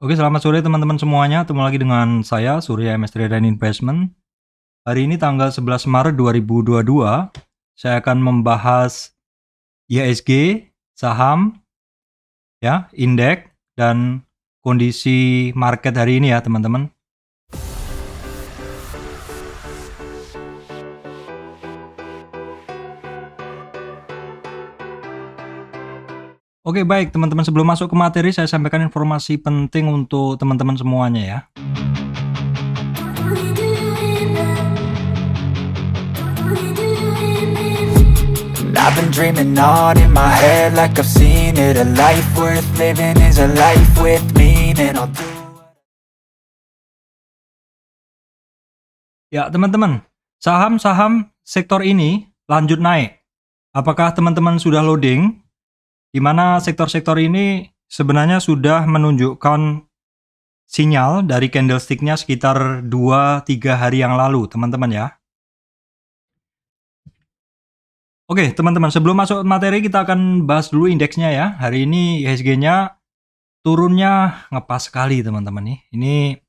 Oke, selamat sore teman-teman semuanya. Ketemu lagi dengan saya, Surya MS Trade and Investment. Hari ini tanggal 11 Maret 2022, saya akan membahas IHSG, saham, ya, indeks, dan kondisi market hari ini ya teman-teman. Oke, baik teman-teman, sebelum masuk ke materi, saya sampaikan informasi penting untuk teman-teman semuanya ya. I've been dreaming on in my head like I've seen it. A life worth living is a life with meaning. I'll do. Ya teman-teman, saham-saham sektor ini lanjut naik. Apakah teman-teman sudah loading? Di mana sektor-sektor ini sebenarnya sudah menunjukkan sinyal dari candlestick-nya sekitar 2-3 hari yang lalu, teman-teman ya. Oke, teman-teman, sebelum masuk materi kita akan bahas dulu indeksnya ya. Hari ini IHSG-nya turunnya ngepas sekali, teman-teman nih. Ini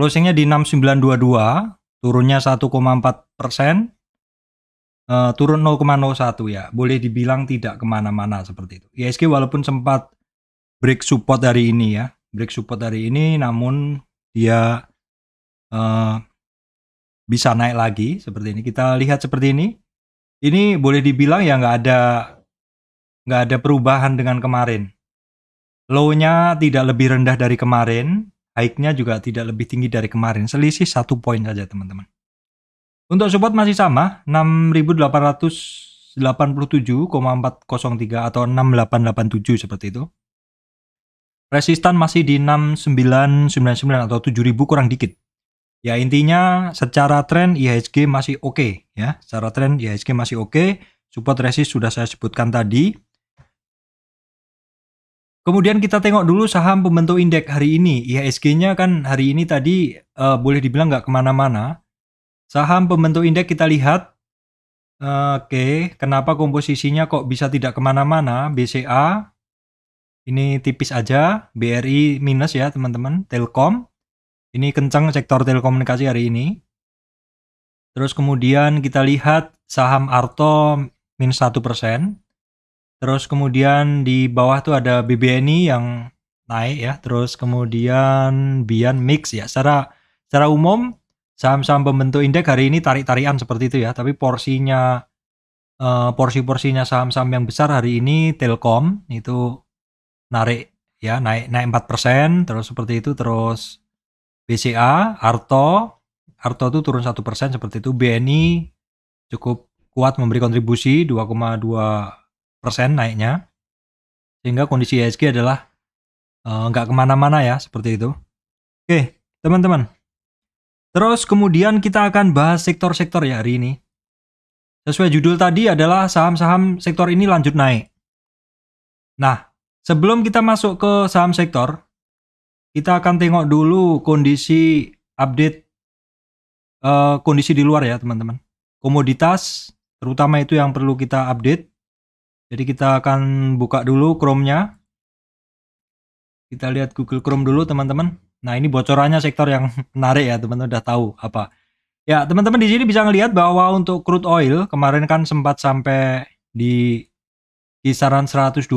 closing-nya di 6922, turunnya 1,4%. Turun 0,01 ya, boleh dibilang tidak kemana-mana seperti itu. IHSG walaupun sempat break support hari ini ya, namun dia bisa naik lagi seperti ini. Kita lihat seperti ini boleh dibilang ya nggak ada perubahan dengan kemarin. Low-nya tidak lebih rendah dari kemarin, high-nya juga tidak lebih tinggi dari kemarin, selisih 1 poin saja teman-teman. Untuk support masih sama, 6.887,403 atau 6887 seperti itu. Resistan masih di 6999 atau 7.000 kurang dikit. Ya intinya secara tren IHSG masih oke ya. Secara tren IHSG masih oke. Support resist sudah saya sebutkan tadi. Kemudian kita tengok dulu saham pembentuk indeks hari ini. IHSG-nya kan hari ini tadi boleh dibilang nggak kemana-mana. Saham pembentuk indeks kita lihat, oke, kenapa komposisinya kok bisa tidak kemana-mana? BCA, ini tipis aja, BRI minus ya teman-teman, Telkom, ini kencang sektor telekomunikasi hari ini. Terus kemudian kita lihat saham Arto minus 1%. Terus kemudian di bawah tuh ada BBNI yang naik ya, terus kemudian Bian mix ya, secara umum saham-saham pembentuk indeks hari ini tarik-tarikan seperti itu ya, tapi porsinya porsi-porsinya saham-saham yang besar hari ini Telkom itu naik 4%, terus seperti itu, terus BCA, Arto itu turun 1% seperti itu, BNI cukup kuat memberi kontribusi 2,2% naiknya, sehingga kondisi IHSG adalah nggak kemana-mana ya, seperti itu. Oke, teman-teman. Terus kemudian kita akan bahas sektor-sektor ya hari ini. Sesuai judul tadi adalah saham-saham sektor ini lanjut naik. Nah, sebelum kita masuk ke saham sektor, kita akan tengok dulu kondisi update kondisi di luar ya teman-teman. Komoditas, terutama itu yang perlu kita update. Jadi kita akan buka dulu Chrome-nya. Kita lihat Google Chrome dulu teman-teman. Nah, ini bocorannya sektor yang menarik ya, teman-teman udah tahu apa. Ya, teman-teman di sini bisa ngelihat bahwa untuk crude oil kemarin kan sempat sampai di kisaran 125,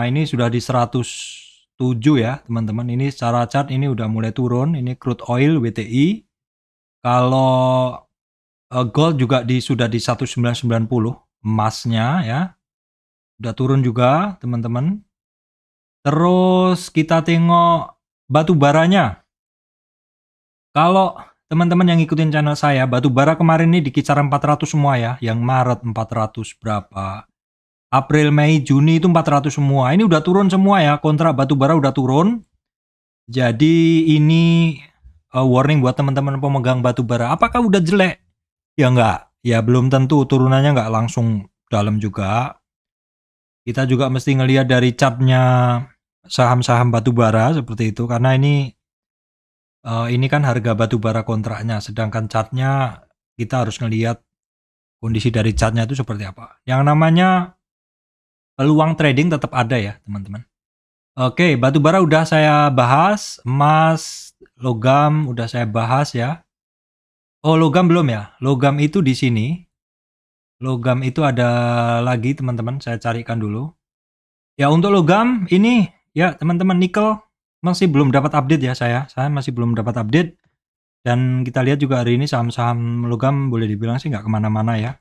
ini sudah di 107 ya, teman-teman. Ini secara chart ini udah mulai turun, ini crude oil WTI. Kalau gold juga sudah di 1990, emasnya ya. Udah turun juga, teman-teman. Terus kita tengok batu baranya. Kalau teman-teman yang ngikutin channel saya, batu bara kemarin ini di kisaran 400 semua ya. Yang Maret 400 berapa? April, Mei, Juni itu 400 semua. Ini udah turun semua ya. Kontrak batu bara udah turun. Jadi ini warning buat teman-teman pemegang batu bara. Apakah udah jelek? Ya enggak. Ya belum tentu, turunannya enggak langsung dalam juga. Kita juga mesti ngelihat dari chartnya saham-saham batu bara seperti itu, karena ini kan harga batu bara kontraknya, sedangkan chartnya kita harus ngelihat kondisi dari chartnya itu seperti apa. Yang namanya peluang trading tetap ada ya teman-teman. Oke, batu bara udah saya bahas, emas, logam udah saya bahas ya. Oh, logam belum ya? Logam itu di sini. Logam itu ada lagi teman-teman, saya carikan dulu. Ya, untuk logam ini ya teman-teman, nikel masih belum dapat update ya saya. Saya masih belum dapat update. Dan kita lihat juga hari ini saham-saham logam boleh dibilang sih nggak kemana-mana ya.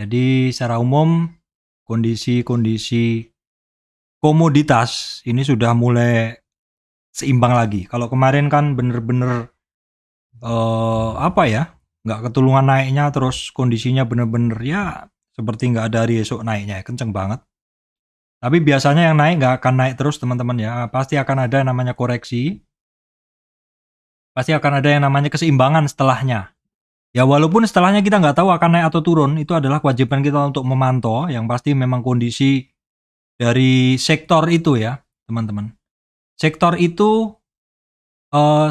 Jadi secara umum kondisi-kondisi komoditas ini sudah mulai seimbang lagi. Kalau kemarin kan bener-bener apa ya, nggak ketulungan naiknya, terus kondisinya bener-bener ya seperti nggak ada hari esok naiknya, kenceng banget. Tapi biasanya yang naik nggak akan naik terus teman-teman ya, pasti akan ada yang namanya koreksi, pasti akan ada yang namanya keseimbangan setelahnya. Ya walaupun setelahnya kita nggak tahu akan naik atau turun, itu adalah kewajiban kita untuk memantau, yang pasti memang kondisi dari sektor itu ya teman-teman. Sektor itu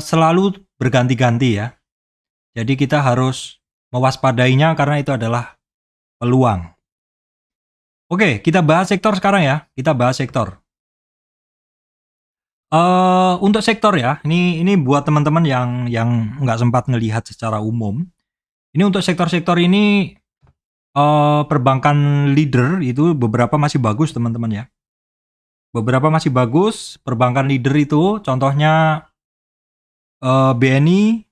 selalu berganti-ganti ya. Jadi kita harus mewaspadainya karena itu adalah peluang. Oke, kita bahas sektor sekarang ya. Kita bahas sektor. Untuk sektor ya, ini buat teman-teman yang nggak sempat ngelihat secara umum. Ini untuk sektor-sektor ini perbankan leader itu beberapa masih bagus teman-teman ya. Beberapa masih bagus. Perbankan leader itu contohnya BNI,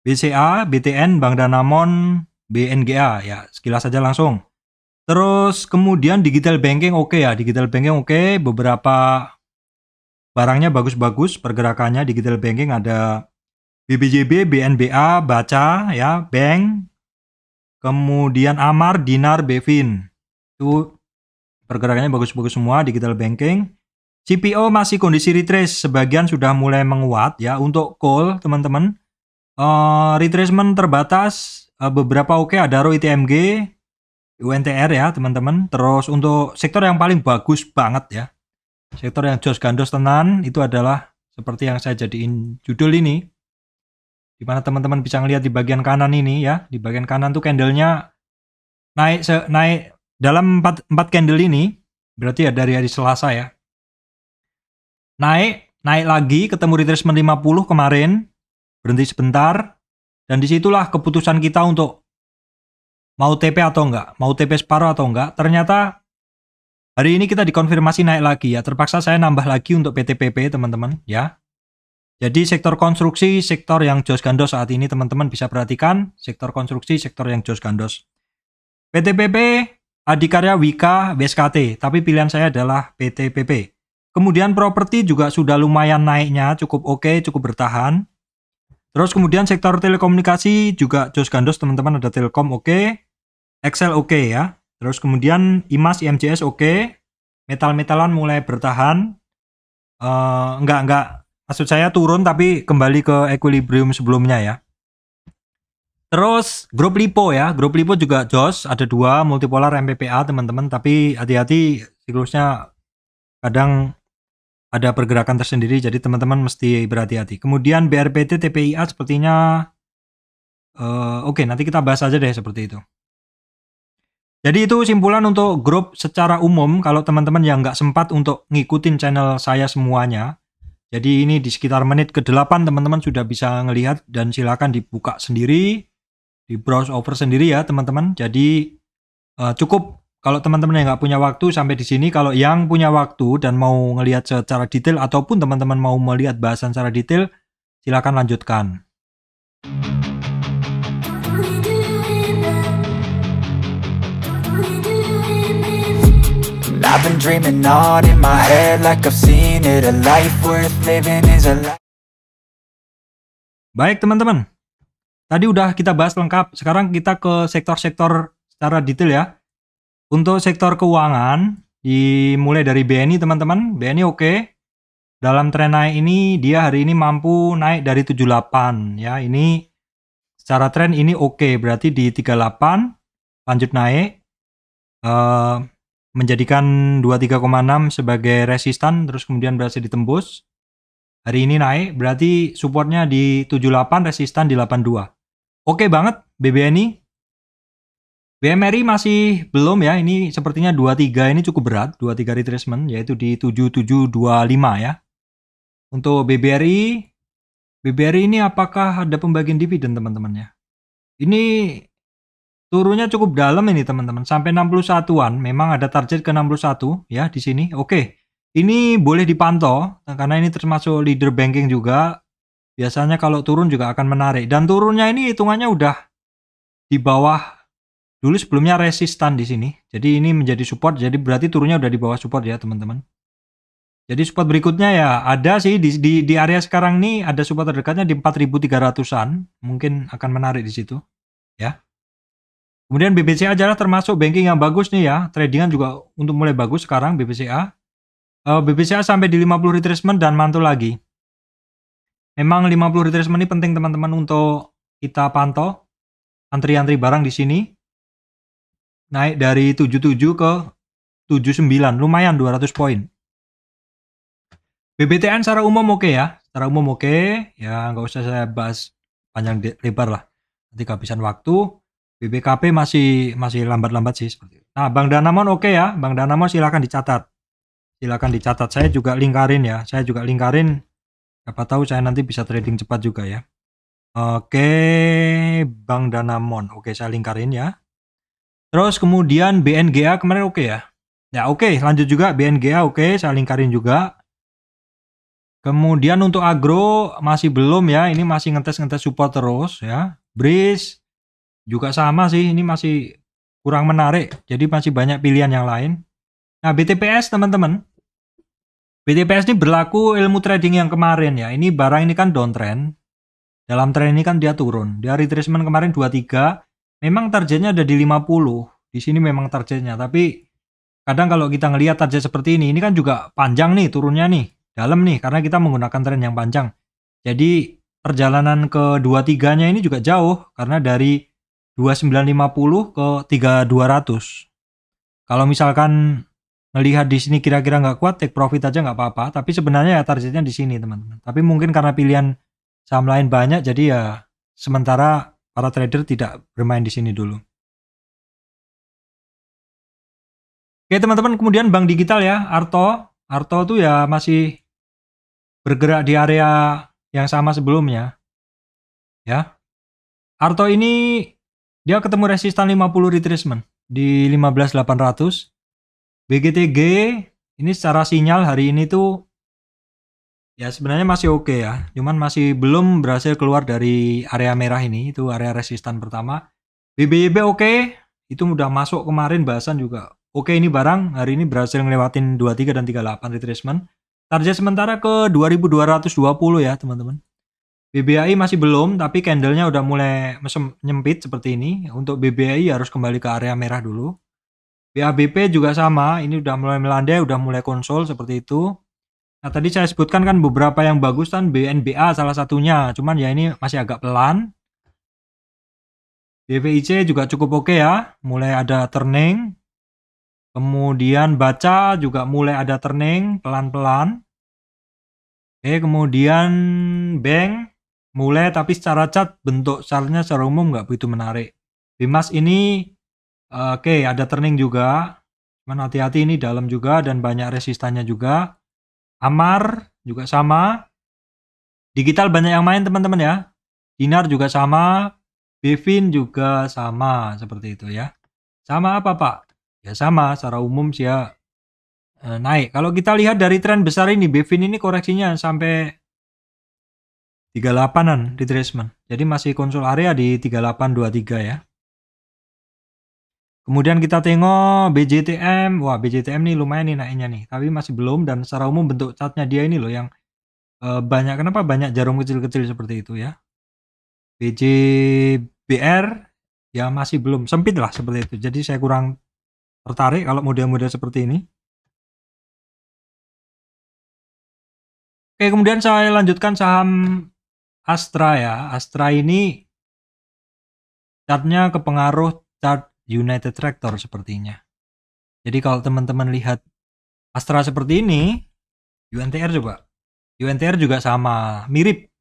BCA, BTN, Bank Danamon, BNGA ya, sekilas saja langsung. Terus kemudian digital banking oke ya, digital banking oke, beberapa barangnya bagus-bagus pergerakannya. Digital banking ada BBJB, BNBA, Baca ya, Bank, kemudian Amar, Dinar, Bevin. Itu pergerakannya bagus-bagus semua digital banking. CPO masih kondisi retrace, sebagian sudah mulai menguat ya. Untuk call teman-teman, retracement terbatas, beberapa oke, ada RO ITMG, UNTR ya teman-teman. Terus untuk sektor yang paling bagus banget ya, sektor yang jos gandos tenan, itu adalah seperti yang saya jadiin judul ini, dimana teman-teman bisa ngelihat di bagian kanan ini ya. Di bagian kanan tuh candlenya naik dalam 4 candle ini, berarti ya dari hari Selasa ya, naik lagi, ketemu retracement 50 kemarin, berhenti sebentar, dan disitulah keputusan kita untuk mau TP atau enggak, mau TP separuh atau enggak. Ternyata hari ini kita dikonfirmasi naik lagi ya, terpaksa saya nambah lagi untuk PTPP teman-teman ya. Jadi sektor konstruksi, sektor yang jos gandos saat ini teman-teman bisa perhatikan, sektor konstruksi, sektor yang jos gandos. PTPP, Adikarya, Wika, WSKT, tapi pilihan saya adalah PTPP. Kemudian properti juga sudah lumayan naiknya, cukup oke, cukup bertahan. Terus kemudian sektor telekomunikasi juga jos gandos teman-teman, ada Telkom oke, Excel oke ya. Terus kemudian IMAS, IMJS oke, metal-metalan mulai bertahan. Enggak, maksud saya turun tapi kembali ke equilibrium sebelumnya ya. Terus grup lipo ya, grup lipo juga jos, ada 2 multipolar MPPA teman-teman, tapi hati-hati siklusnya kadang ada pergerakan tersendiri, jadi teman-teman mesti berhati-hati. Kemudian BRPT, TPIA sepertinya oke, nanti kita bahas aja deh seperti itu. Jadi itu simpulan untuk grup secara umum. Kalau teman-teman yang nggak sempat untuk ngikutin channel saya semuanya, jadi ini di sekitar menit ke-8 teman-teman sudah bisa ngelihat, dan silakan dibuka sendiri, di browse over sendiri ya teman-teman. Jadi cukup kalau teman-teman yang nggak punya waktu sampai di sini. Kalau yang punya waktu dan mau ngelihat secara detail, ataupun teman-teman mau melihat bahasan secara detail, silakan lanjutkan. I've been dreaming on in my head like I've seen it. A life worth living is a life. Baik teman-teman, tadi udah kita bahas lengkap. Sekarang kita ke sektor-sektor secara detail ya. Untuk sektor keuangan, dimulai dari BNI teman-teman. BNI oke. Dalam tren naik ini, dia hari ini mampu naik dari 78 ya. Ini secara tren ini oke, berarti di 38 lanjut naik. Menjadikan 23,6 sebagai resistan, terus kemudian berhasil ditembus. Hari ini naik, berarti supportnya di 78, resistan di 82. Oke banget BBNI. BMRI masih belum ya, ini sepertinya 23 ini cukup berat, 23 retracement yaitu di 7725 ya. Untuk BBRI ini apakah ada pembagian dividen teman-teman ya? Ini turunnya cukup dalam ini teman-teman, sampai 61-an, memang ada target ke 61 ya di sini. Oke, ini boleh dipantau karena ini termasuk leader banking juga. Biasanya kalau turun juga akan menarik, dan turunnya ini hitungannya udah di bawah dulu sebelumnya resistan di sini. Jadi ini menjadi support, jadi berarti turunnya udah di bawah support ya teman-teman. Jadi support berikutnya ya ada sih di area sekarang nih, ada support terdekatnya di 4.300-an, mungkin akan menarik di situ ya. Kemudian BBCA adalah termasuk banking yang bagus nih ya, tradingan juga untuk mulai bagus sekarang BBCA. BBCA sampai di 50 retracement dan mantul lagi. Memang 50 retracement ini penting teman-teman untuk kita pantau. Antri-antri barang di sini naik dari 77 ke 79, lumayan 200 poin. BBTN secara umum oke ya, secara umum oke, ya nggak usah saya bahas panjang lebar lah, nanti kehabisan waktu. BBKP masih lambat-lambat sih seperti itu. Nah, Bang Danamon oke ya, Bang Danamon silakan dicatat, saya juga lingkarin ya, siapa tahu saya nanti bisa trading cepat juga ya. Oke, Bang Danamon, oke saya lingkarin ya. Terus kemudian BNGA kemarin oke ya. Ya oke, lanjut juga BNGA oke, saya lingkarin juga. Kemudian untuk agro masih belum ya, ini masih ngetes support terus ya. BRIS juga sama sih, ini masih kurang menarik, jadi masih banyak pilihan yang lain. Nah, BTPS teman-teman, BTPS ini berlaku ilmu trading yang kemarin ya. Ini barang ini kan downtrend. Dalam tren ini kan dia turun. Dia retracement kemarin 23. Memang targetnya ada di 50. Di sini memang targetnya. Tapi kadang kalau kita ngelihat target seperti ini kan juga panjang nih turunnya nih. Dalam nih karena kita menggunakan tren yang panjang. Jadi perjalanan ke 23-nya ini juga jauh karena dari 2950 ke 3200. Kalau misalkan melihat di sini kira-kira nggak kuat, take profit aja nggak apa-apa. Tapi sebenarnya ya targetnya di sini teman-teman. Tapi mungkin karena pilihan saham lain banyak, jadi ya sementara para trader tidak bermain di sini dulu. Oke teman-teman, kemudian bank digital ya, Arto tuh ya masih bergerak di area yang sama sebelumnya. Ya. Arto ini dia ketemu resistan 50 retracement di 15.800. BGTG ini secara sinyal hari ini tuh ya sebenarnya masih oke ya, cuman masih belum berhasil keluar dari area merah ini, itu area resistan pertama. BBYB oke, itu udah masuk kemarin bahasan juga. Oke, ini barang hari ini berhasil ngelewatin 23 dan 38 retracement. Target sementara ke 2220 ya teman-teman. BBAI masih belum, tapi candlenya udah mulai nyempit seperti ini. Untuk BBAI harus kembali ke area merah dulu. BABP juga sama, ini udah mulai melandai, udah mulai konsol seperti itu. Nah, tadi saya sebutkan kan beberapa yang bagus kan, BNBA salah satunya, cuman ya ini masih agak pelan. BVIC juga cukup oke ya, mulai ada turning. Kemudian baca juga mulai ada turning pelan-pelan. Oke, kemudian bank mulai, tapi secara chart bentuk chartnya secara umum nggak begitu menarik. Bimas ini oke, ada turning juga, cuman hati-hati ini dalam juga dan banyak resistannya juga. Amar juga sama. Digital banyak yang main teman-teman ya. Dinar juga sama. Bevin juga sama seperti itu ya. Sama apa Pak? Ya sama, secara umum sih ya naik. Kalau kita lihat dari tren besar ini, Bevin ini koreksinya sampai 38-an retracement. Jadi masih konsol area di 3823 ya. Kemudian kita tengok BJTM. Wah, BJTM nih lumayan nih naiknya nih. Tapi masih belum, dan secara umum bentuk chartnya dia ini loh yang banyak. Kenapa banyak jarum kecil-kecil seperti itu ya. BJBR ya masih belum, sempit lah seperti itu. Jadi saya kurang tertarik kalau model-model seperti ini. Oke, kemudian saya lanjutkan saham Astra ya. Astra ini chartnya kepengaruh chart United Tractor sepertinya. Jadi kalau teman-teman lihat Astra seperti ini, UNTR coba. UNTR juga sama, mirip.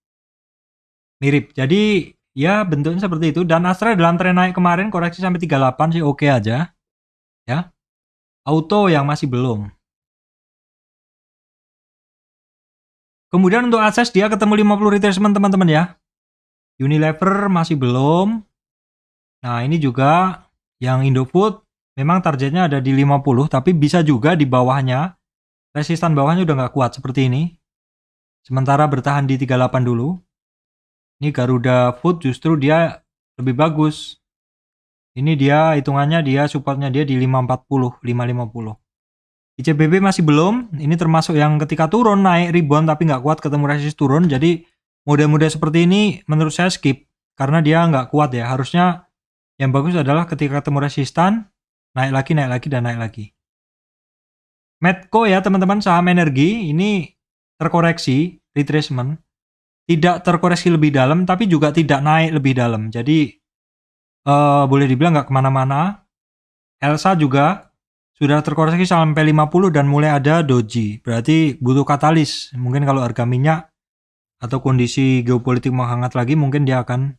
Jadi Ya, bentuknya seperti itu. Dan Astra dalam tren naik kemarin koreksi sampai 38 sih oke aja. Ya. Auto yang masih belum. Kemudian untuk akses dia ketemu 50 retracement teman-teman ya. Unilever masih belum. Nah, ini juga yang Indofood memang targetnya ada di 50, tapi bisa juga di bawahnya. Resistan bawahnya udah nggak kuat seperti ini. Sementara bertahan di 38 dulu. Ini Garuda Food justru dia lebih bagus. Ini dia hitungannya dia supportnya dia di 540, 550. ICBP masih belum. Ini termasuk yang ketika turun naik rebound tapi nggak kuat ketemu resist turun. Jadi mode-mode seperti ini menurut saya skip karena dia nggak kuat ya. Harusnya yang bagus adalah ketika ketemu resistan naik lagi dan naik lagi. Medco ya teman-teman, saham energi ini terkoreksi retracement. Tidak terkoreksi lebih dalam tapi juga tidak naik lebih dalam. Jadi boleh dibilang nggak kemana-mana. Elsa juga sudah terkoreksi sampai 50 dan mulai ada doji. Berarti butuh katalis. Mungkin kalau harga minyak atau kondisi geopolitik menghangat lagi mungkin dia akan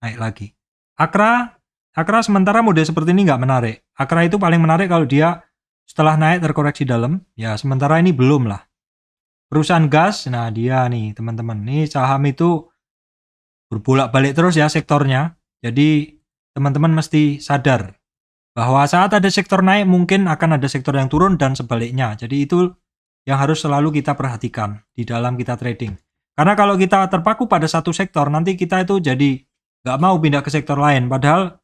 naik lagi. Akra sementara mode seperti ini nggak menarik. Akra itu paling menarik kalau dia setelah naik terkoreksi dalam. Ya sementara ini belum lah. Perusahaan gas, nah dia nih teman-teman. Nih saham itu berbolak-balik terus ya sektornya. Jadi teman-teman mesti sadar bahwa saat ada sektor naik mungkin akan ada sektor yang turun dan sebaliknya. Jadi itu yang harus selalu kita perhatikan di dalam kita trading. Karena kalau kita terpaku pada satu sektor, nanti kita itu jadi nggak mau pindah ke sektor lain. Padahal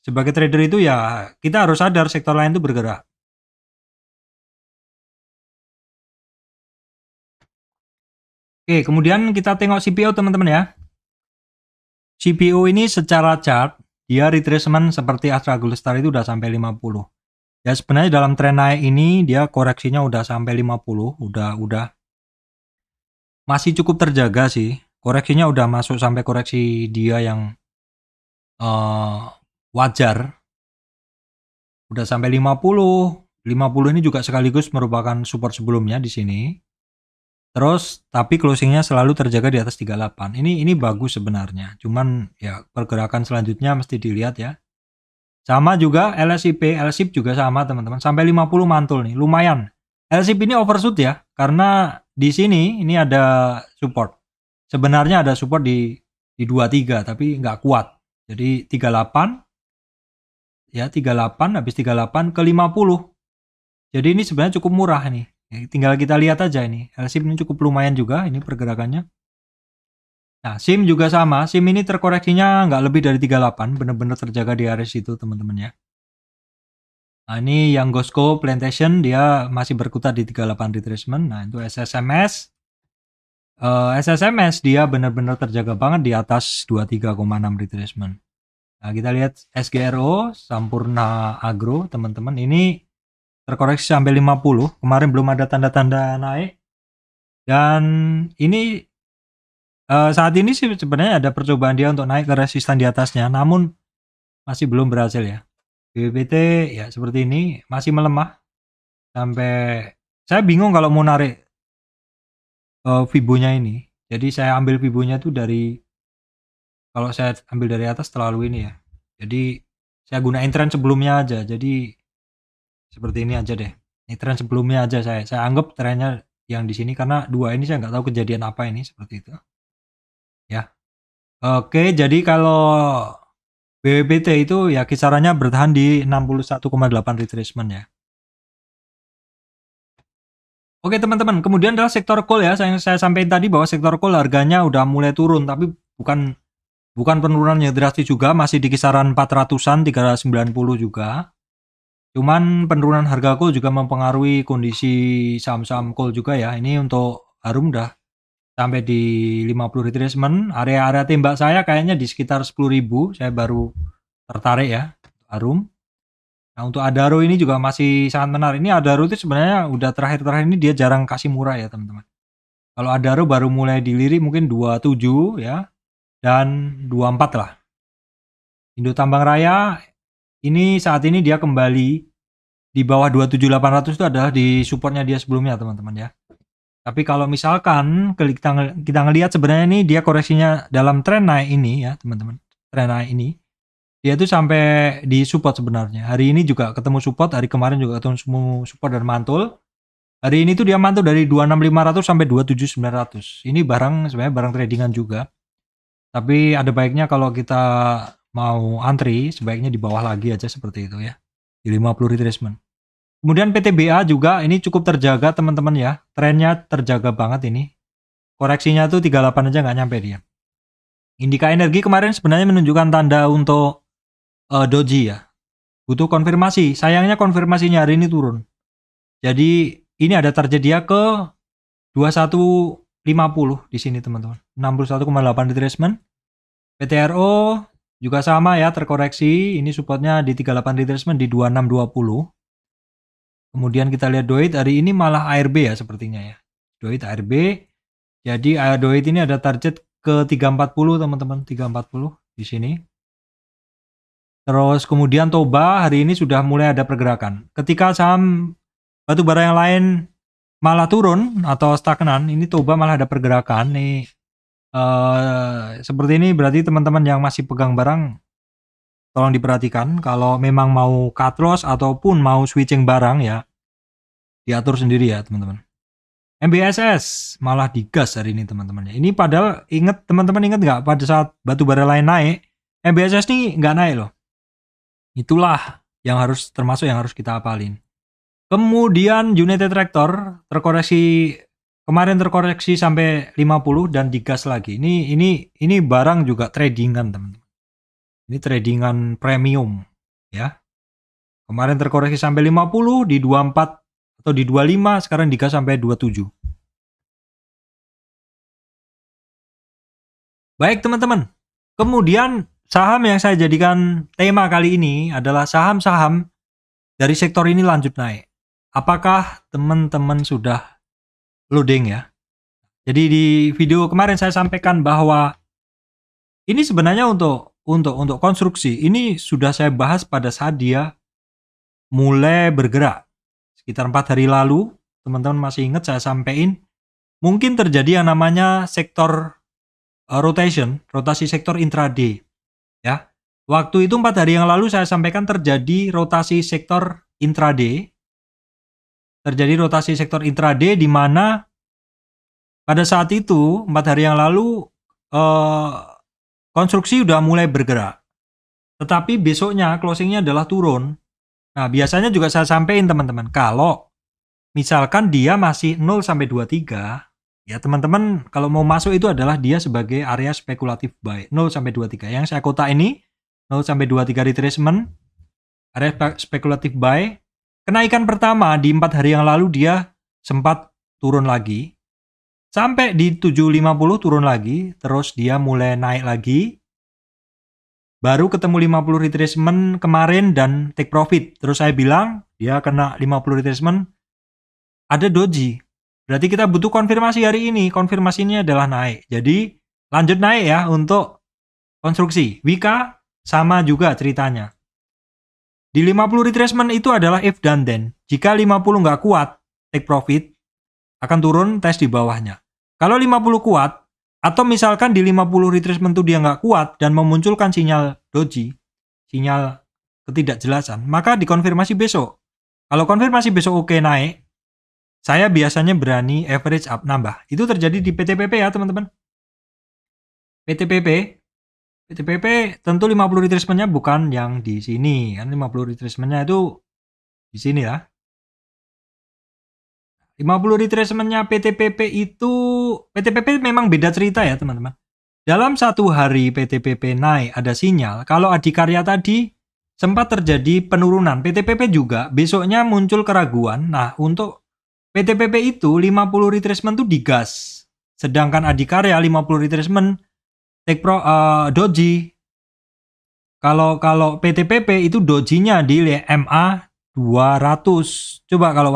sebagai trader itu ya kita harus sadar sektor lain itu bergerak. Oke, kemudian kita tengok CPO teman-teman ya. CPO ini secara chart, dia retracement seperti Astra Goldstar itu udah sampai 50. Ya sebenarnya dalam tren naik ini dia koreksinya udah sampai 50, udah masih cukup terjaga sih. Koreksinya udah masuk sampai koreksi dia yang wajar. Udah sampai 50. 50 ini juga sekaligus merupakan support sebelumnya di sini. Terus tapi closingnya selalu terjaga di atas 38. Ini bagus sebenarnya. Cuman ya pergerakan selanjutnya mesti dilihat ya. Sama juga LSIP juga sama teman-teman. Sampai 50 mantul nih, lumayan. LSIP ini overshoot ya, karena di sini ini ada support. Sebenarnya ada support di 23 tapi nggak kuat. Jadi 38 ya 38 habis 38 ke 50. Jadi ini sebenarnya cukup murah nih. Tinggal kita lihat aja ini. LSIP ini cukup lumayan juga ini pergerakannya. Nah, SIM juga sama. SIM ini terkoreksinya nggak lebih dari 38, benar-benar terjaga di area situ teman-teman ya. Nah, ini yang Gosco Plantation dia masih berkutat di 38 retracement. Nah, itu SSMS. SSMS dia benar-benar terjaga banget di atas 23,6 retracement. Nah, kita lihat SGRO Sampurna Agro teman-teman. Ini terkoreksi sampai 50. Kemarin belum ada tanda-tanda naik. Dan ini saat ini sih sebenarnya ada percobaan dia untuk naik ke resistan di atasnya, namun masih belum berhasil ya. BBT ya seperti ini masih melemah sampai saya bingung kalau mau narik Fibonya ini. Jadi saya ambil Fibonya tuh dari, kalau saya ambil dari atas terlalu ini ya. Jadi saya gunain tren sebelumnya aja. Jadi seperti ini aja deh. Ini tren sebelumnya aja saya anggap trennya yang di sini karena dua ini saya nggak tahu kejadian apa ini seperti itu. Ya. Oke, jadi kalau BBT itu ya kisarannya bertahan di 61,8 retracement ya. Oke teman-teman, kemudian adalah sektor coal ya. Saya sampaikan tadi bahwa sektor coal harganya udah mulai turun, tapi bukan penurunan yang drastis juga, masih di kisaran 400-an, 390 juga. Cuman penurunan harga coal juga mempengaruhi kondisi saham-saham coal juga ya. Ini untuk Harum udah sampai di 50 retracement. Area-area tembak saya kayaknya di sekitar 10.000. Saya baru tertarik ya Harum. Nah untuk Adaro ini juga masih sangat menarik. Ini Adaro itu sebenarnya udah terakhir-terakhir ini dia jarang kasih murah ya teman-teman. Kalau Adaro baru mulai dilirik mungkin 27 ya. Dan 24 lah. Indo Tambang Raya ini saat ini dia kembali di bawah 27.800 itu adalah di supportnya dia sebelumnya teman-teman ya. Tapi kalau misalkan kita ngelihat sebenarnya ini dia koreksinya dalam tren naik ini ya teman-teman. Tren naik ini dia tuh sampai di support sebenarnya. Hari ini juga ketemu support, hari kemarin juga ketemu support dan mantul. Hari ini tuh dia mantul dari 26500 sampai 27900. Ini sebenarnya barang tradingan juga. Tapi ada baiknya kalau kita mau antri, sebaiknya di bawah lagi aja seperti itu ya. Di 50 retracement. Kemudian PTBA juga ini cukup terjaga teman-teman ya. Trennya terjaga banget ini. Koreksinya tuh 38 aja nggak nyampe dia. Indika Energi kemarin sebenarnya menunjukkan tanda untuk doji ya. Butuh konfirmasi. Sayangnya konfirmasinya hari ini turun. Jadi ini ada target dia ke 2150 di sini teman-teman. 61,8 retracement. PTRO juga sama ya, terkoreksi. Ini supportnya di 38 retracement di 2620. Kemudian kita lihat Doit hari ini malah ARB ya sepertinya ya. Doit ARB. Jadi Doit ini ada target ke 340 teman-teman, 340 di sini. Terus kemudian Toba hari ini sudah mulai ada pergerakan. Ketika saham batubara yang lain malah turun atau stagnan, ini Toba malah ada pergerakan nih. Seperti ini berarti teman-teman yang masih pegang barang tolong diperhatikan. Kalau memang mau cut loss ataupun mau switching barang ya diatur sendiri ya teman-teman. MBSS malah digas hari ini teman-teman. Ini padahal teman-teman ingat nggak pada saat batubara lain naik, MBSS ini nggak naik loh. Itulah yang termasuk yang harus kita hafalin. Kemudian United Tractor kemarin terkoreksi sampai 50 dan digas lagi. Ini barang juga tradingan teman-teman. Ini tradingan premium ya. Kemarin terkoreksi sampai 50 di 24 atau di 25, sekarang digas sampai 27. Baik teman-teman. Kemudian saham yang saya jadikan tema kali ini adalah saham-saham dari sektor ini lanjut naik. Apakah teman-teman sudah loading ya? Jadi di video kemarin saya sampaikan bahwa ini sebenarnya untuk konstruksi. Ini sudah saya bahas pada saat dia mulai bergerak. Sekitar 4 hari lalu, teman-teman masih ingat saya sampaikan, mungkin terjadi yang namanya sektor rotasi sektor intraday. Ya. Waktu itu 4 hari yang lalu saya sampaikan terjadi rotasi sektor intraday. Terjadi rotasi sektor intraday di mana pada saat itu 4 hari yang lalu konstruksi udah mulai bergerak. Tetapi besoknya closingnya adalah turun. Nah, biasanya juga saya sampaikan teman-teman, kalau misalkan dia masih 0-23, ya teman-teman kalau mau masuk itu adalah dia sebagai area spekulatif buy, 0-23. Yang saya kotak ini 0-23 retracement, area spekulatif buy. Kenaikan pertama di 4 hari yang lalu dia sempat turun lagi. Sampai di 750 turun lagi, terus dia mulai naik lagi. Baru ketemu 50 retracement kemarin dan take profit. Terus saya bilang dia kena 50 retracement, ada doji. Berarti kita butuh konfirmasi hari ini. Konfirmasinya adalah naik. Jadi lanjut naik ya untuk konstruksi. Wika sama juga ceritanya. Di 50 retracement itu adalah if dan then. Jika 50 nggak kuat, take profit, akan turun tes di bawahnya. Kalau 50 kuat, atau misalkan di 50 retracement itu dia nggak kuat dan memunculkan sinyal doji, sinyal ketidakjelasan, maka dikonfirmasi besok. Kalau konfirmasi besok oke naik, saya biasanya berani average up nambah. Itu terjadi di PTPP ya teman-teman. PTPP tentu 50 retracement-nya bukan yang di sini. Kan 50 retracement-nya itu di sini ya. 50 retracement-nya PTPP itu, PTPP memang beda cerita ya teman-teman. Dalam satu hari PTPP naik ada sinyal, kalau adikarya tadi sempat terjadi penurunan, PTPP juga besoknya muncul keraguan. Nah untuk PTPP itu 50 retracement itu digas, sedangkan adikarya 50 retracement doji. Kalau PTPP itu dojinya di MA 200. Coba kalau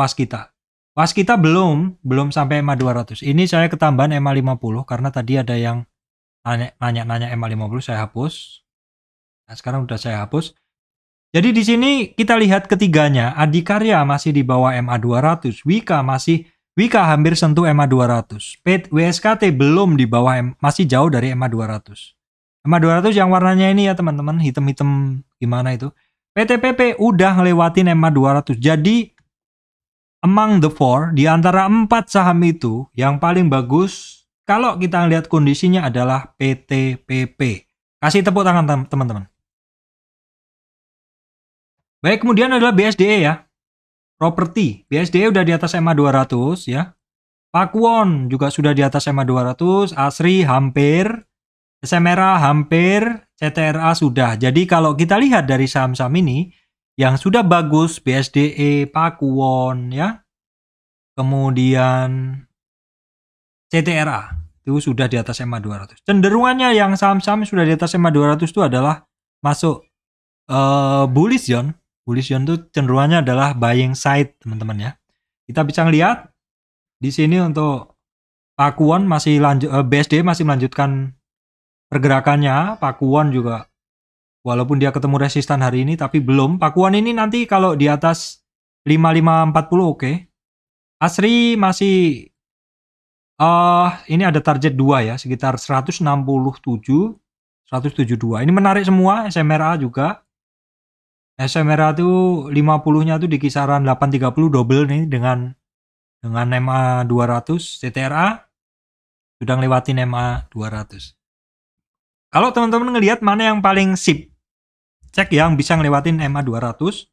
Waskita belum sampai MA 200. Ini saya ketambahan MA 50 karena tadi ada yang nanya MA 50, saya hapus. Nah, sekarang udah saya hapus. Jadi di sini kita lihat ketiganya, adikarya masih di bawah MA 200, Wika masih Wika hampir sentuh EMA 200. WSKT belum di bawah, masih jauh dari EMA 200. EMA 200 yang warnanya ini ya teman-teman, hitam-hitam gimana itu. PTPP udah ngelewatin EMA 200. Jadi among the four, di antara 4 saham itu yang paling bagus kalau kita lihat kondisinya adalah PTPP. Kasih tepuk tangan teman-teman. Baik, kemudian adalah BSDE ya. Properti. BSDE udah di atas EMA 200 ya. Pakuwon juga sudah di atas EMA 200. Asri hampir. SMRA hampir. CTRA sudah. Jadi kalau kita lihat dari saham-saham ini, yang sudah bagus BSDE, Pakuwon ya. Kemudian CTRA itu sudah di atas EMA 200. Cenderungannya yang saham-saham sudah di atas EMA 200 itu adalah masuk bullish zone. Bullish zone itu cenderungannya adalah buying side, teman-teman ya. Kita bisa lihat di sini untuk Pakuwon masih lanjut, BSD masih melanjutkan pergerakannya. Pakuwon juga walaupun dia ketemu resistan hari ini tapi belum. Pakuwon ini nanti kalau di atas 5540 oke. Asri masih ini ada target 2 ya, sekitar 167, 172. Ini menarik semua. SMRA juga. SMRA itu 50-nya tuh di kisaran 830 double nih dengan EMA 200. CTRA sudah ngelewatin EMA 200. Kalau teman-teman ngelihat mana yang paling sip, cek yang bisa ngelewatin EMA 200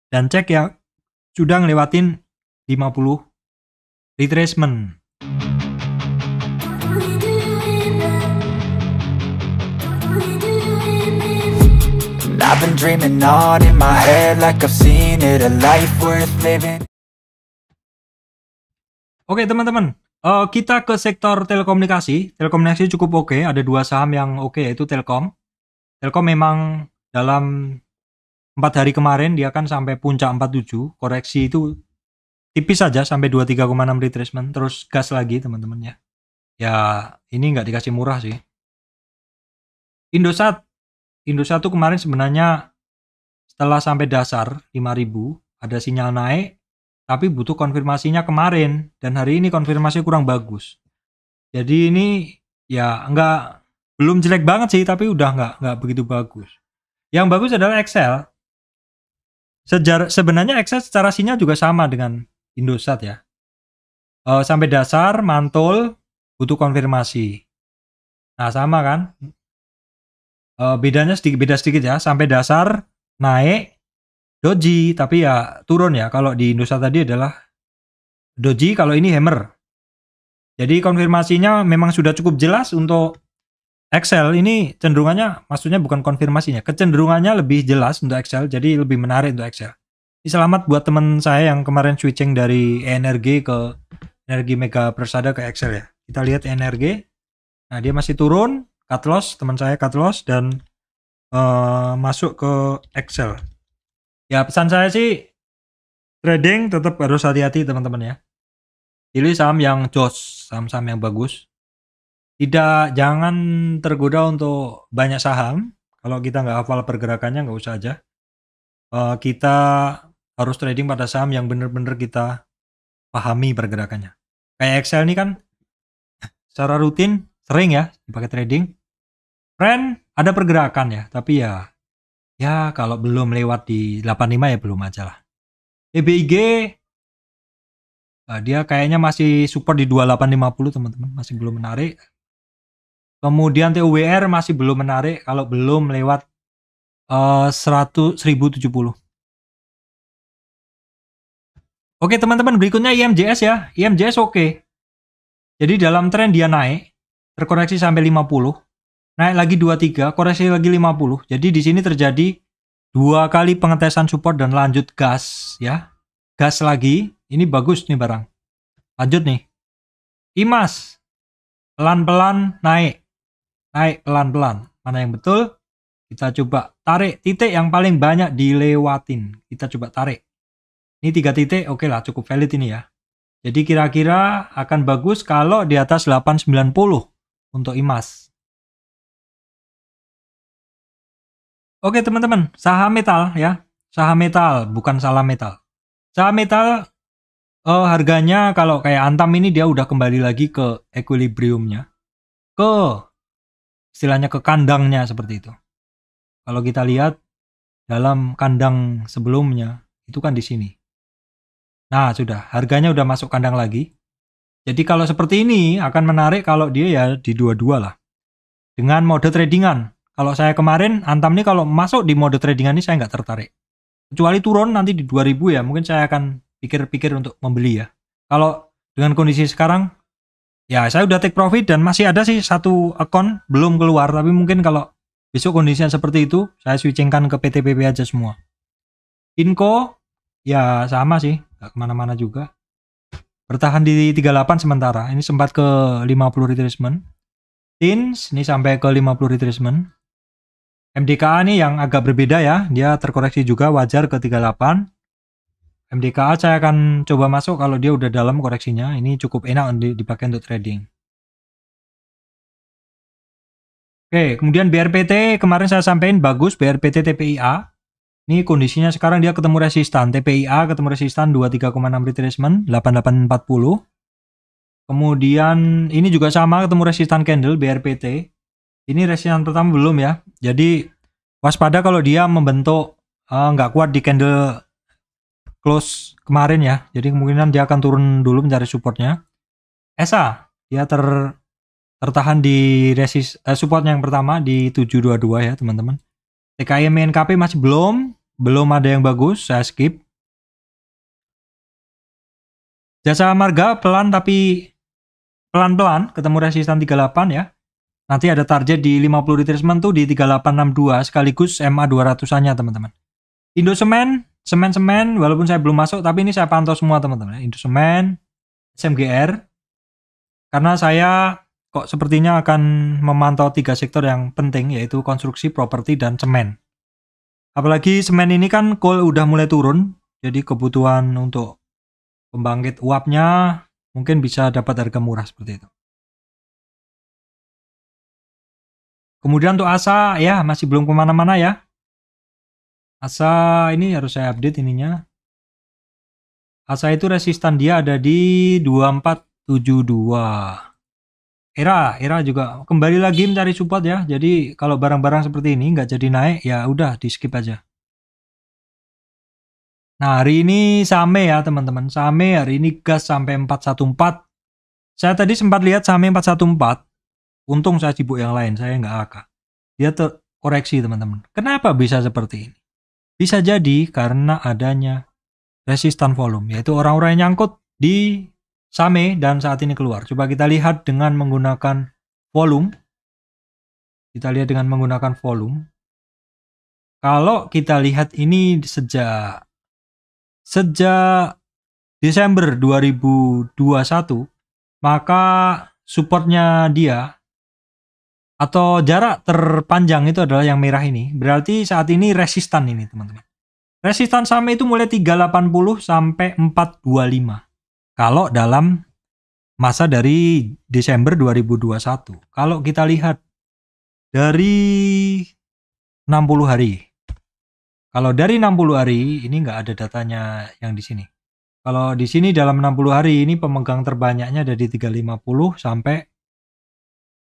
dan cek yang sudah ngelewatin 50 retracement. I've been dreaming on in my head like I've seen it, a life worth living. Oke teman-teman, kita ke sektor telekomunikasi. Telekomunikasi cukup oke, ada 2 saham yang oke yaitu Telkom. Telkom memang dalam 4 hari kemarin dia kan sampai puncak 47, koreksi itu tipis saja sampai 23,6 retracement, terus gas lagi teman-teman ya. Ya ini nggak dikasih murah sih. Indosat tuh kemarin sebenarnya setelah sampai dasar 5.000 ada sinyal naik, tapi butuh konfirmasinya kemarin dan hari ini konfirmasi kurang bagus. Jadi ini ya belum jelek banget sih, tapi udah nggak begitu bagus. Yang bagus adalah Excel. Sebenarnya Excel secara sinyal juga sama dengan Indosat ya. Sampai dasar mantul butuh konfirmasi. Nah sama kan? Beda sedikit ya, sampai dasar naik doji tapi ya turun ya. Kalau di Indosat tadi adalah doji, kalau ini hammer. Jadi konfirmasinya memang sudah cukup jelas. Untuk Excel ini cenderungannya, maksudnya bukan konfirmasinya, kecenderungannya lebih jelas untuk Excel, jadi lebih menarik untuk Excel. Ini selamat buat teman saya yang kemarin switching dari ENRG ke Energi Mega Persada ke Excel ya. Kita lihat ENRG, nah dia masih turun, cut loss, teman saya cut loss dan masuk ke Excel. Ya pesan saya sih trading tetap harus hati-hati teman-teman ya. Pilih saham yang jos, saham-saham yang bagus. Jangan tergoda untuk banyak saham. Kalau kita nggak hafal pergerakannya nggak usah aja. Kita harus trading pada saham yang benar-benar kita pahami pergerakannya. Kayak Excel ini kan secara rutin sering ya dipakai trading. Trend ada pergerakan ya, tapi ya kalau belum lewat di 85 ya belum aja lah. EBIG dia kayaknya masih support di 2850 teman-teman, masih belum menarik. Kemudian TUWR masih belum menarik kalau belum lewat 1070. Oke teman-teman, berikutnya IMJS ya. IMJS oke. Jadi dalam tren dia naik, terkoreksi sampai 50. Naik lagi 23, koreksi lagi 50. Jadi di sini terjadi 2 kali pengetesan support dan lanjut gas ya. Gas lagi. Ini bagus nih barang. Lanjut nih. IMAS pelan-pelan naik. Naik pelan-pelan. Mana yang betul? Kita coba tarik titik yang paling banyak dilewatin. Kita coba tarik. Ini 3 titik, oke lah, cukup valid ini ya. Jadi kira-kira akan bagus kalau di atas 890 untuk IMAS. Oke teman-teman, saham metal ya. Saham metal, bukan salam metal. Saham metal Harganya kalau kayak Antam ini dia udah kembali lagi ke equilibriumnya, ke istilahnya ke kandangnya seperti itu. Kalau kita lihat dalam kandang sebelumnya itu kan di sini. Nah, sudah harganya udah masuk kandang lagi. Jadi kalau seperti ini akan menarik kalau dia ya di dua-dua lah. Dengan mode tradingan. Kalau saya kemarin Antam nih kalau masuk di mode tradingan ini saya nggak tertarik. Kecuali turun nanti di 2000 ya, mungkin saya akan pikir-pikir untuk membeli ya. Kalau dengan kondisi sekarang, ya saya udah take profit dan masih ada sih satu akun belum keluar, tapi mungkin kalau besok kondisinya seperti itu, saya switchingkan ke PTPP aja semua. Inco, ya sama sih, nggak kemana-mana juga. Bertahan di 38 sementara, ini sempat ke 50 retracement. Tins, ini sampai ke 50 retracement. MDKA nih yang agak berbeda ya, dia terkoreksi juga wajar ke 38. MDKA saya akan coba masuk kalau dia udah dalam koreksinya, ini cukup enak dipakai untuk trading. Oke, kemudian BRPT kemarin saya sampaikan bagus, BRPT TPIA. Ini kondisinya sekarang dia ketemu resistan, TPIA ketemu resistan 23,6 retracement, 8840. Kemudian ini juga sama ketemu resistan candle BRPT. Ini resistan pertama belum ya. Jadi waspada kalau dia membentuk nggak kuat di candle close kemarin ya. Jadi kemungkinan dia akan turun dulu mencari supportnya. ESA dia tertahan di support yang pertama di 722 ya teman-teman. TKM NKP masih belum ada yang bagus, saya skip. Jasa Marga pelan-pelan ketemu resistan 38 ya. Nanti ada target di 50 retracement tuh di 3862 sekaligus MA 200-annya teman-teman. Indosemen, semen walaupun saya belum masuk tapi ini saya pantau semua teman-teman. Indosemen, SMGR. Karena saya kok sepertinya akan memantau 3 sektor yang penting yaitu konstruksi, properti, dan semen. Apalagi semen ini kan coal udah mulai turun, jadi kebutuhan untuk pembangkit uapnya mungkin bisa dapat harga murah seperti itu. Kemudian untuk ASA ya masih belum kemana-mana ya. ASA ini harus saya update ininya. ASA itu resistan dia ada di 2472. Era juga kembali lagi mencari support ya. Jadi kalau barang-barang seperti ini nggak jadi naik ya udah di skip aja. Nah hari ini Same ya teman-teman. Same hari ini gas sampai 414. Saya tadi sempat lihat Same 414. Untung saya sibuk yang lain, saya nggak AK. Dia terkoreksi teman-teman. Kenapa bisa seperti ini? Bisa jadi karena adanya resistan volume, yaitu orang-orang yang nyangkut di Same dan saat ini keluar. Coba kita lihat dengan menggunakan volume. Kita lihat dengan menggunakan volume. Kalau kita lihat ini sejak Desember 2021, maka supportnya dia atau jarak terpanjang itu adalah yang merah ini. Berarti saat ini resistan ini teman-teman. Resistan Same itu mulai 380 sampai 425. Kalau dalam masa dari Desember 2021. Kalau kita lihat dari 60 hari. Kalau dari 60 hari ini nggak ada datanya yang di sini. Kalau di sini dalam 60 hari ini pemegang terbanyaknya ada di 350 sampai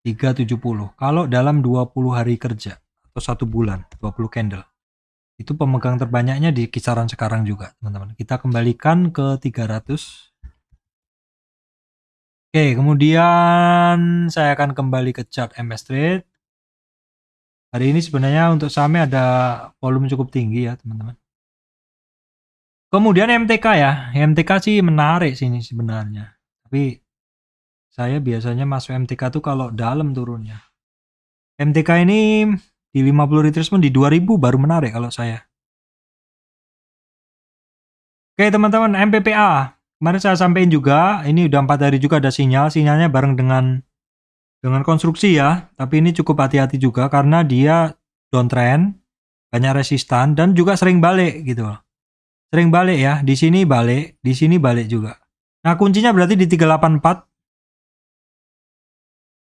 370. Kalau dalam 20 hari kerja atau 1 bulan, 20 candle. Itu pemegang terbanyaknya di kisaran sekarang juga, teman-teman. Kita kembalikan ke 300. Oke, kemudian saya akan kembali ke chart MS Trade. Hari ini sebenarnya untuk Same ada volume cukup tinggi ya, teman-teman. Kemudian MTK ya. MTK sih menarik sini sebenarnya. Tapi saya biasanya masuk MTK tuh kalau dalam turunnya. MTK ini di 50 retracement di 2000 baru menarik kalau saya. Oke teman-teman, MPPA. Kemarin saya sampaikan juga, ini udah 4 hari juga ada sinyalnya bareng dengan konstruksi ya. Tapi ini cukup hati-hati juga karena dia downtrend, banyak resistan dan juga sering balik gitu loh. Sering balik ya, di sini balik juga. Nah, kuncinya berarti di 384.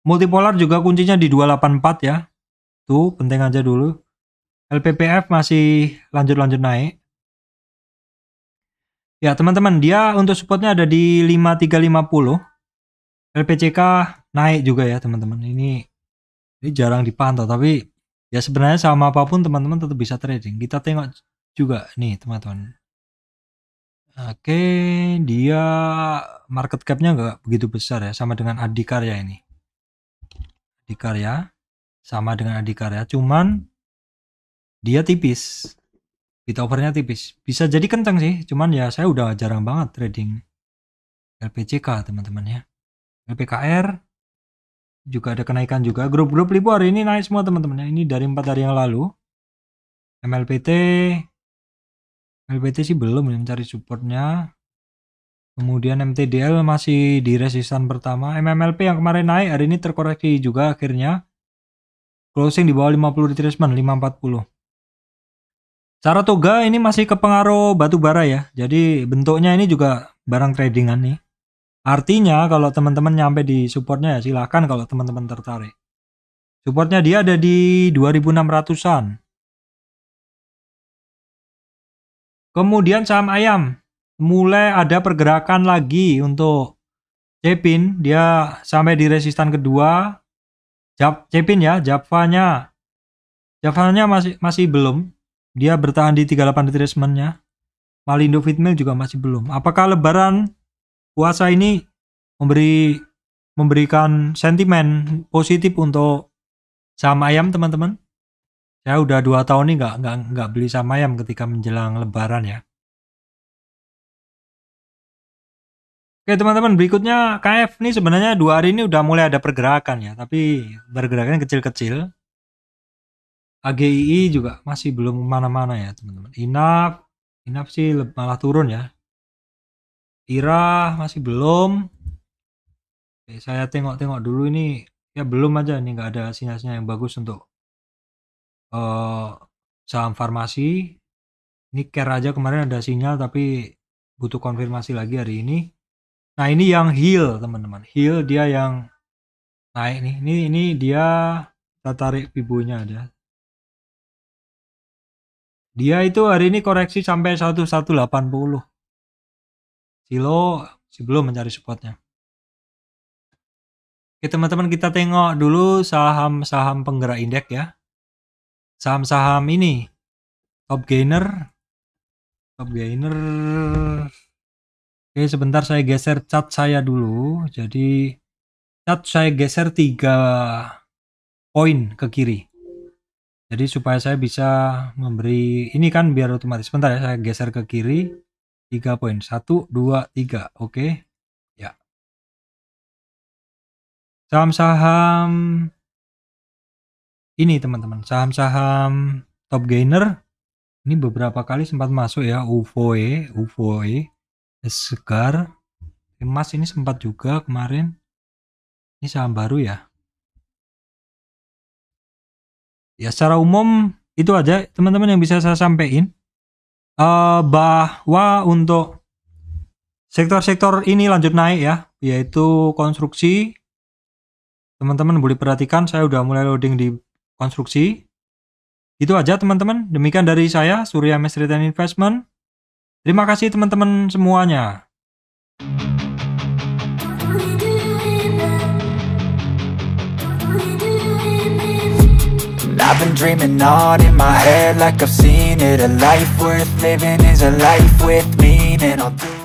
Multipolar juga kuncinya di 284 ya. Tuh, penting aja dulu. LPPF masih lanjut naik. Ya teman-teman, dia untuk supportnya ada di 5350. LPCK naik juga ya teman-teman. Ini jarang dipantau, tapi ya sebenarnya sama apapun teman-teman tetap bisa trading. Kita tengok juga nih teman-teman. Oke, dia market cap-nya nggak begitu besar ya, sama dengan Adikarya ini. Adikarya sama dengan Adikarya, cuman dia tipis. Bit overnya tipis. Bisa jadi kenceng sih, cuman ya saya udah jarang banget trading LPCK teman-teman ya. LPKR juga ada kenaikan juga. Grup-grup Lipo hari ini naik semua teman-teman ya. Ini dari 4 hari yang lalu. MLPT sih belum mencari supportnya. Kemudian MTDL masih di resistan pertama. MMLP yang kemarin naik hari ini terkoreksi juga akhirnya. Closing di bawah 50 retracement 540. Saratoga ini masih kepengaruh batu bara ya. Jadi bentuknya ini juga barang tradingan nih. Artinya kalau teman-teman nyampe di supportnya ya silahkan kalau teman-teman tertarik. Supportnya dia ada di 2600-an. Kemudian saham ayam. Mulai ada pergerakan lagi untuk Cepin. Dia sampai di resistan kedua. Cepin ya, Javanya masih belum. Dia bertahan di 38 retracement-nya. Malindo Feedmill juga masih belum. Apakah lebaran puasa ini memberikan sentimen positif untuk saham ayam teman-teman? Saya udah 2 tahun nih nggak beli saham ayam ketika menjelang lebaran ya. Oke teman-teman, berikutnya KF nih sebenarnya 2 hari ini udah mulai ada pergerakan ya, tapi pergerakannya kecil-kecil. AGII juga masih belum kemana-mana ya teman-teman. Inaf sih malah turun ya. IRA masih belum. Oke, saya tengok-tengok dulu ini ya belum aja nih, nggak ada sinyal-sinyal yang bagus untuk saham farmasi. Ini Care aja kemarin ada sinyal tapi butuh konfirmasi lagi hari ini. Nah ini yang Heal teman-teman. Heal dia yang naik nih. Ini dia kita tarik Fibo-nya aja. Dia itu hari ini koreksi sampai 1180. Silo sebelum mencari supportnya. Oke teman-teman, kita tengok dulu saham-saham penggerak indeks ya. Saham-saham ini top gainer. Oke sebentar saya geser chart saya dulu. Jadi chart saya geser 3 poin ke kiri. Jadi supaya saya bisa memberi ini kan biar otomatis. Sebentar ya, saya geser ke kiri 3 poin. 1, 2, 3. Oke. Ya. Saham-saham ini teman-teman. Saham-saham top gainer. Ini beberapa kali sempat masuk ya. UVOE. Segar. Emas ini sempat juga kemarin. Ini saham baru ya. Ya secara umum itu aja teman-teman yang bisa saya sampaikan. Bahwa untuk sektor-sektor ini lanjut naik ya, yaitu konstruksi. Teman-teman boleh perhatikan saya udah mulai loading di konstruksi. Itu aja teman-teman. Demikian dari saya, Surya Mes Return Investment. Terima kasih teman-teman semuanya. I've been dreaming on in my head like I've seen it. A life worth living is a life with meaning. I'll do